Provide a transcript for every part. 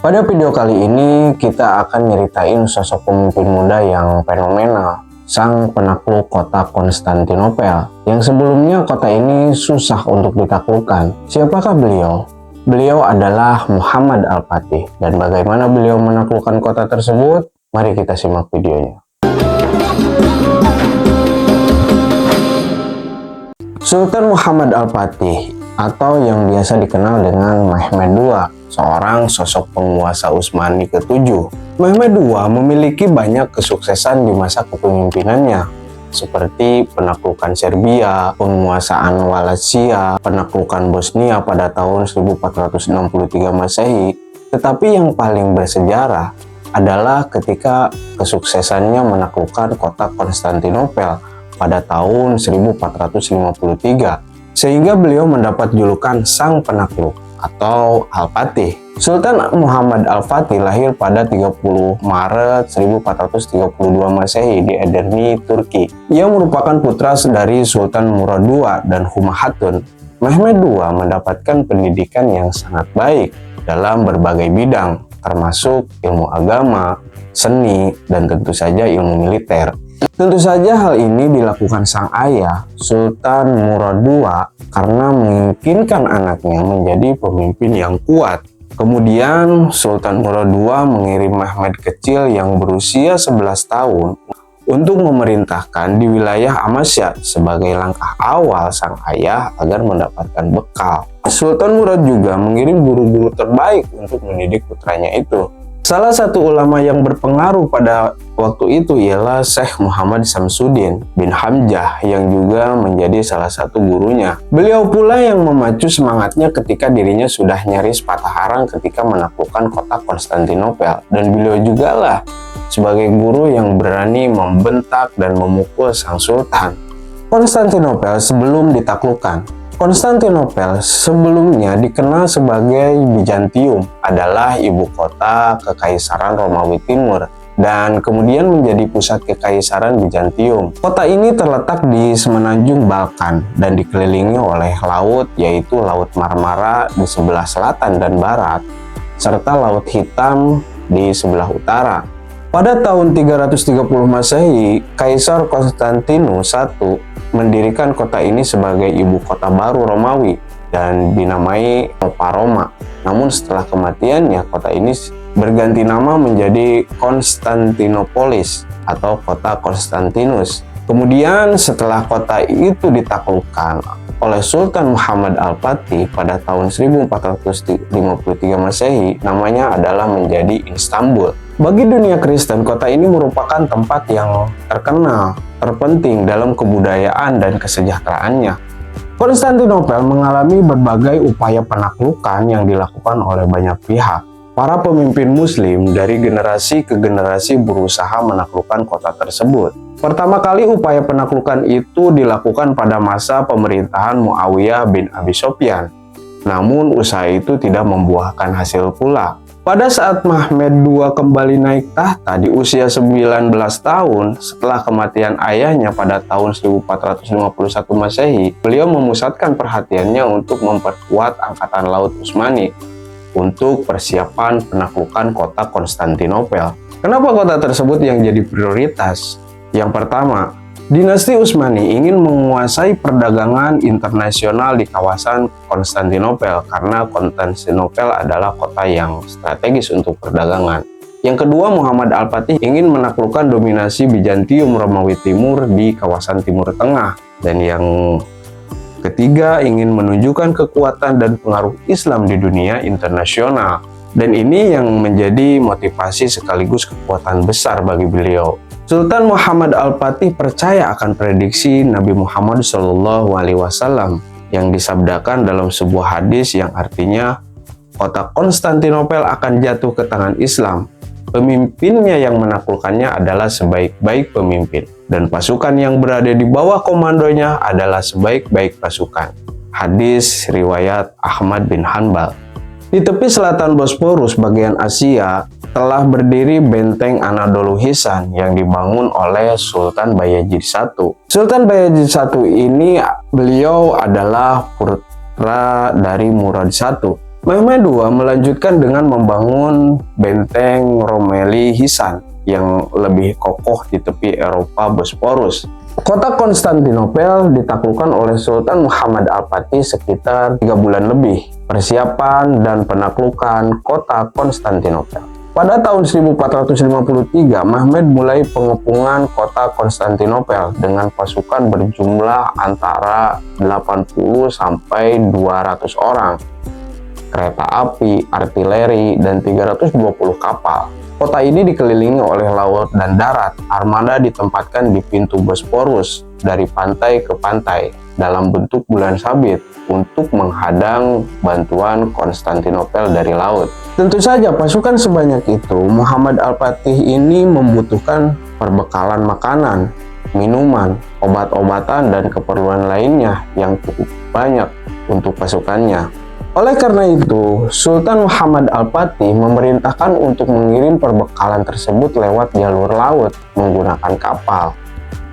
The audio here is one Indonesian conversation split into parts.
Pada video kali ini kita akan nyeritain sosok pemimpin muda yang fenomenal, sang penakluk kota Konstantinopel, yang sebelumnya kota ini susah untuk ditaklukkan. Siapakah beliau? Beliau adalah Muhammad Al-Fatih, dan bagaimana beliau menaklukkan kota tersebut? Mari kita simak videonya. Sultan Muhammad Al-Fatih, atau yang biasa dikenal dengan Mehmed II, seorang sosok penguasa Utsmani ke-7. Mehmed II memiliki banyak kesuksesan di masa kepemimpinannya, seperti penaklukan Serbia, penguasaan Wallachia, penaklukan Bosnia pada tahun 1463 Masehi. Tetapi yang paling bersejarah adalah ketika kesuksesannya menaklukkan kota Konstantinopel pada tahun 1453, sehingga beliau mendapat julukan Sang Penakluk atau Al-Fatih. Sultan Muhammad Al-Fatih lahir pada 30 Maret 1432 Masehi di Edirne, Turki. Ia merupakan putra dari Sultan Murad II dan Humayun Hatun. Mehmed II mendapatkan pendidikan yang sangat baik dalam berbagai bidang, termasuk ilmu agama, seni, dan tentu saja ilmu militer. Tentu saja hal ini dilakukan sang ayah, Sultan Murad II, karena menginginkan anaknya menjadi pemimpin yang kuat. Kemudian Sultan Murad II mengirim Mehmed kecil yang berusia 11 tahun untuk memerintahkan di wilayah Amasya sebagai langkah awal sang ayah agar mendapatkan bekal. Sultan Murad juga mengirim guru-guru terbaik untuk mendidik putranya itu. Salah satu ulama yang berpengaruh pada waktu itu ialah Syekh Muhammad Samsuddin bin Hamzah yang juga menjadi salah satu gurunya. Beliau pula yang memacu semangatnya ketika dirinya sudah nyaris patah arang ketika menaklukkan kota Konstantinopel, dan beliau juga lah sebagai guru yang berani membentak dan memukul sang sultan. Konstantinopel sebelum ditaklukkan. Konstantinopel sebelumnya dikenal sebagai Bizantium, adalah ibu kota Kekaisaran Romawi Timur dan kemudian menjadi pusat Kekaisaran Bizantium. Kota ini terletak di semenanjung Balkan dan dikelilingi oleh laut, yaitu Laut Marmara di sebelah selatan dan barat, serta Laut Hitam di sebelah utara. Pada tahun 330 Masehi, Kaisar Konstantinus I mendirikan kota ini sebagai ibu kota baru Romawi dan dinamai Nova Roma. Namun setelah kematiannya, kota ini berganti nama menjadi Konstantinopolis atau kota Konstantinus. Kemudian setelah kota itu ditaklukkan oleh Sultan Muhammad Al-Fatih pada tahun 1453 Masehi, namanya adalah menjadi Istanbul. Bagi dunia Kristen, kota ini merupakan tempat yang terkenal, terpenting dalam kebudayaan dan kesejahteraannya. Konstantinopel mengalami berbagai upaya penaklukan yang dilakukan oleh banyak pihak. Para pemimpin Muslim dari generasi ke generasi berusaha menaklukkan kota tersebut. Pertama kali upaya penaklukan itu dilakukan pada masa pemerintahan Muawiyah bin Abi Sufyan. Namun usaha itu tidak membuahkan hasil pula. Pada saat Mehmed II kembali naik tahta di usia 19 tahun setelah kematian ayahnya pada tahun 1451 Masehi, beliau memusatkan perhatiannya untuk memperkuat Angkatan Laut Utsmani untuk persiapan penaklukan kota Konstantinopel. Kenapa kota tersebut yang jadi prioritas? Yang pertama, dinasti Utsmani ingin menguasai perdagangan internasional di kawasan Konstantinopel karena Konstantinopel adalah kota yang strategis untuk perdagangan. Yang kedua, Muhammad Al-Fatih ingin menaklukkan dominasi Bizantium Romawi Timur di kawasan Timur Tengah. Dan yang ketiga, ingin menunjukkan kekuatan dan pengaruh Islam di dunia internasional. Dan ini yang menjadi motivasi sekaligus kekuatan besar bagi beliau. Sultan Muhammad Al-Fatih percaya akan prediksi Nabi Muhammad SAW yang disabdakan dalam sebuah hadis yang artinya kota Konstantinopel akan jatuh ke tangan Islam. Pemimpinnya yang menaklukkannya adalah sebaik-baik pemimpin, dan pasukan yang berada di bawah komandonya adalah sebaik-baik pasukan. Hadis riwayat Ahmad bin Hanbal. Di tepi selatan Bosporus bagian Asia telah berdiri benteng Anadolu Hisan yang dibangun oleh Sultan Bayezid I. Sultan Bayezid I ini beliau adalah putra dari Murad I. Mehmed II melanjutkan dengan membangun benteng Romeli Hisan yang lebih kokoh di tepi Eropa Bosporus. Kota Konstantinopel ditaklukkan oleh Sultan Muhammad Al-Fatih sekitar 3 bulan lebih. Persiapan dan penaklukan kota Konstantinopel. Pada tahun 1453, Mehmed mulai pengepungan kota Konstantinopel dengan pasukan berjumlah antara 80 sampai 200 orang, kereta api, artileri, dan 320 kapal. Kota ini dikelilingi oleh laut dan darat. Armada ditempatkan di pintu Bosporus dari pantai ke pantai dalam bentuk bulan sabit untuk menghadang bantuan Konstantinopel dari laut. Tentu saja pasukan sebanyak itu, Muhammad Al-Fatih ini membutuhkan perbekalan makanan, minuman, obat-obatan, dan keperluan lainnya yang cukup banyak untuk pasukannya. Oleh karena itu, Sultan Muhammad Al-Fatih memerintahkan untuk mengirim perbekalan tersebut lewat jalur laut menggunakan kapal.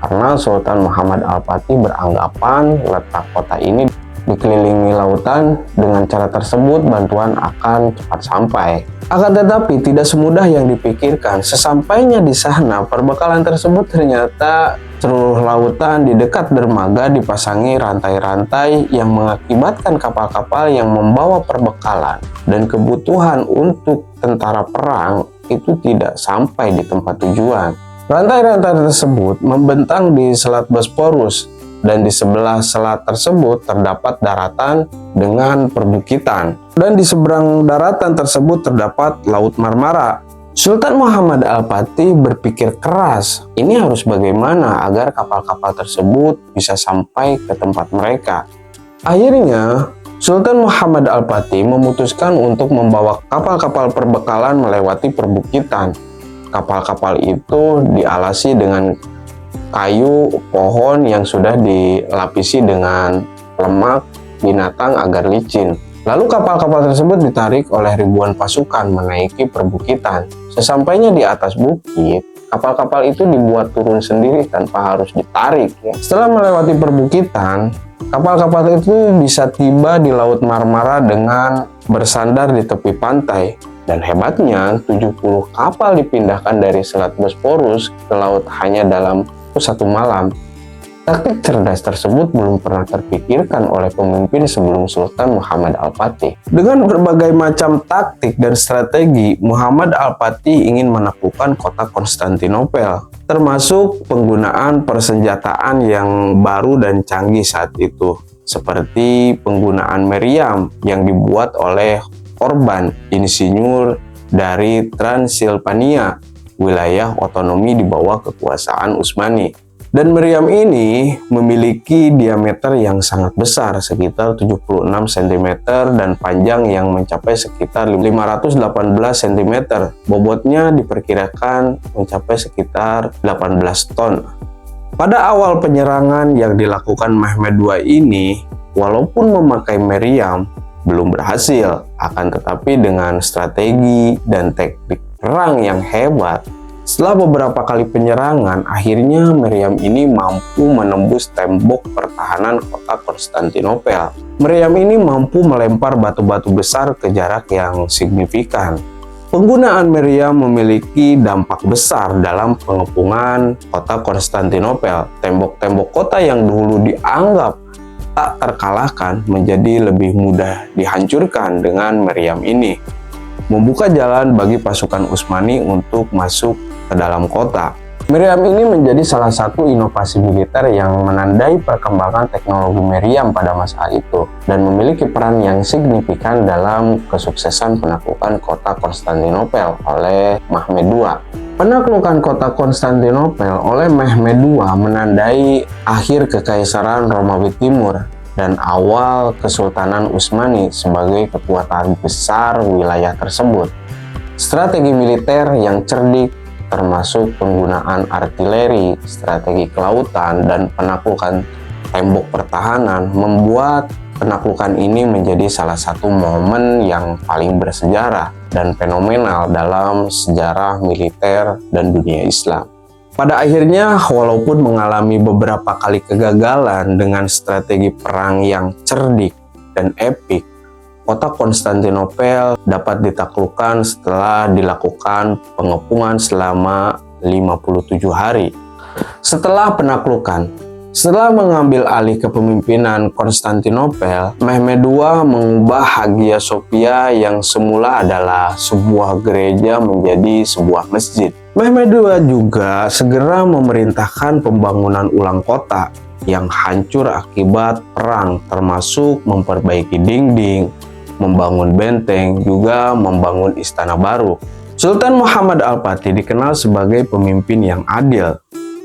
Karena Sultan Muhammad Al-Fatih beranggapan letak kota ini dikelilingi lautan, dengan cara tersebut bantuan akan cepat sampai. Akan tetapi tidak semudah yang dipikirkan. Sesampainya di sana, perbekalan tersebut ternyata seluruh lautan di dekat dermaga dipasangi rantai-rantai yang mengakibatkan kapal-kapal yang membawa perbekalan dan kebutuhan untuk tentara perang itu tidak sampai di tempat tujuan. Rantai-rantai tersebut membentang di Selat Bosporus, dan di sebelah selat tersebut terdapat daratan dengan perbukitan, dan di seberang daratan tersebut terdapat Laut Marmara. Sultan Muhammad Al-Fatih berpikir keras, ini harus bagaimana agar kapal-kapal tersebut bisa sampai ke tempat mereka. Akhirnya, Sultan Muhammad Al-Fatih memutuskan untuk membawa kapal-kapal perbekalan melewati perbukitan. Kapal-kapal itu dialasi dengan kayu pohon yang sudah dilapisi dengan lemak binatang agar licin. Lalu kapal-kapal tersebut ditarik oleh ribuan pasukan menaiki perbukitan. Sesampainya di atas bukit, kapal-kapal itu dibuat turun sendiri tanpa harus ditarik. Setelah melewati perbukitan, kapal-kapal itu bisa tiba di Laut Marmara dengan bersandar di tepi pantai. Dan hebatnya, 70 kapal dipindahkan dari Selat Bosporus ke laut hanya dalam satu malam. Taktik cerdas tersebut belum pernah terpikirkan oleh pemimpin sebelum Sultan Muhammad Al-Fatih. Dengan berbagai macam taktik dan strategi, Muhammad Al-Fatih ingin menaklukkan kota Konstantinopel, termasuk penggunaan persenjataan yang baru dan canggih saat itu, seperti penggunaan meriam yang dibuat oleh Orban, insinyur dari Transilvania, wilayah otonomi di bawah kekuasaan Utsmani. Dan meriam ini memiliki diameter yang sangat besar, sekitar 76 cm, dan panjang yang mencapai sekitar 518 cm. Bobotnya diperkirakan mencapai sekitar 18 ton. Pada awal penyerangan yang dilakukan Mehmed II ini, walaupun memakai meriam, belum berhasil. Akan tetapi dengan strategi dan teknik perang yang hebat, setelah beberapa kali penyerangan, akhirnya meriam ini mampu menembus tembok pertahanan kota Konstantinopel. Meriam ini mampu melempar batu-batu besar ke jarak yang signifikan. Penggunaan meriam memiliki dampak besar dalam pengepungan kota Konstantinopel. Tembok-tembok kota yang dulu dianggap tak terkalahkan menjadi lebih mudah dihancurkan dengan meriam ini, membuka jalan bagi pasukan Utsmani untuk masuk ke dalam kota. Meriam ini menjadi salah satu inovasi militer yang menandai perkembangan teknologi meriam pada masa itu dan memiliki peran yang signifikan dalam kesuksesan penaklukan kota Konstantinopel oleh Mehmed II. Penaklukan kota Konstantinopel oleh Mehmed II menandai akhir Kekaisaran Romawi Timur dan awal Kesultanan Utsmani sebagai kekuatan besar wilayah tersebut. Strategi militer yang cerdik, termasuk penggunaan artileri, strategi kelautan, dan penaklukan tembok pertahanan, membuat penaklukan ini menjadi salah satu momen yang paling bersejarah dan fenomenal dalam sejarah militer dan dunia Islam. Pada akhirnya, walaupun mengalami beberapa kali kegagalan dengan strategi perang yang cerdik dan epik, kota Konstantinopel dapat ditaklukkan setelah dilakukan pengepungan selama 57 hari. Setelah penaklukan, setelah mengambil alih kepemimpinan Konstantinopel, Mehmed II mengubah Hagia Sophia yang semula adalah sebuah gereja menjadi sebuah masjid. Mehmed II juga segera memerintahkan pembangunan ulang kota yang hancur akibat perang, termasuk memperbaiki dinding, membangun benteng, juga membangun istana baru. Sultan Muhammad Al-Fatih dikenal sebagai pemimpin yang adil.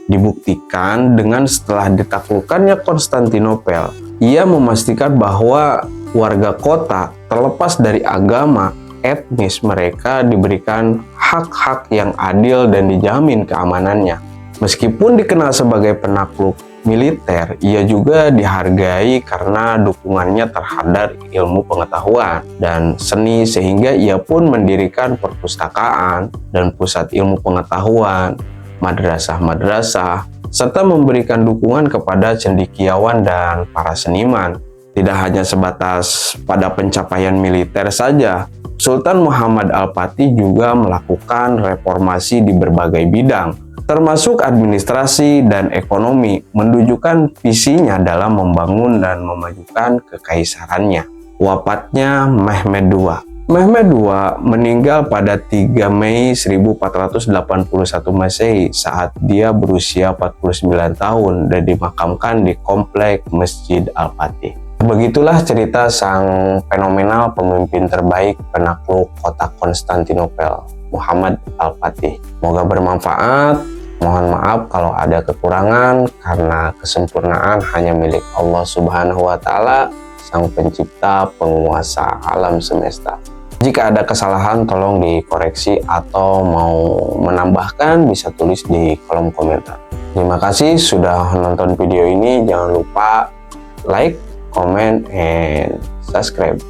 Dibuktikan dengan setelah ditaklukkannya Konstantinopel, ia memastikan bahwa warga kota terlepas dari agama, etnis mereka diberikan hak-hak yang adil dan dijamin keamanannya. Meskipun dikenal sebagai penakluk militer, ia juga dihargai karena dukungannya terhadap ilmu pengetahuan dan seni, sehingga ia pun mendirikan perpustakaan dan pusat ilmu pengetahuan, madrasah-madrasah, serta memberikan dukungan kepada cendekiawan dan para seniman. Tidak hanya sebatas pada pencapaian militer saja, Sultan Muhammad Al-Fatih juga melakukan reformasi di berbagai bidang, termasuk administrasi dan ekonomi, menunjukkan visinya dalam membangun dan memajukan kekaisarannya. Wafatnya Mehmed II. Mehmed II meninggal pada 3 Mei 1481 Masehi saat dia berusia 49 tahun dan dimakamkan di komplek Masjid Al-Fatih. Begitulah cerita sang fenomenal pemimpin terbaik penakluk kota Konstantinopel, Muhammad Al-Fatih. Semoga bermanfaat. Mohon maaf kalau ada kekurangan, karena kesempurnaan hanya milik Allah Subhanahu wa Ta'ala, Sang Pencipta, Penguasa alam semesta. Jika ada kesalahan tolong dikoreksi, atau mau menambahkan bisa tulis di kolom komentar. Terima kasih sudah menonton video ini. Jangan lupa like, comment, and subscribe.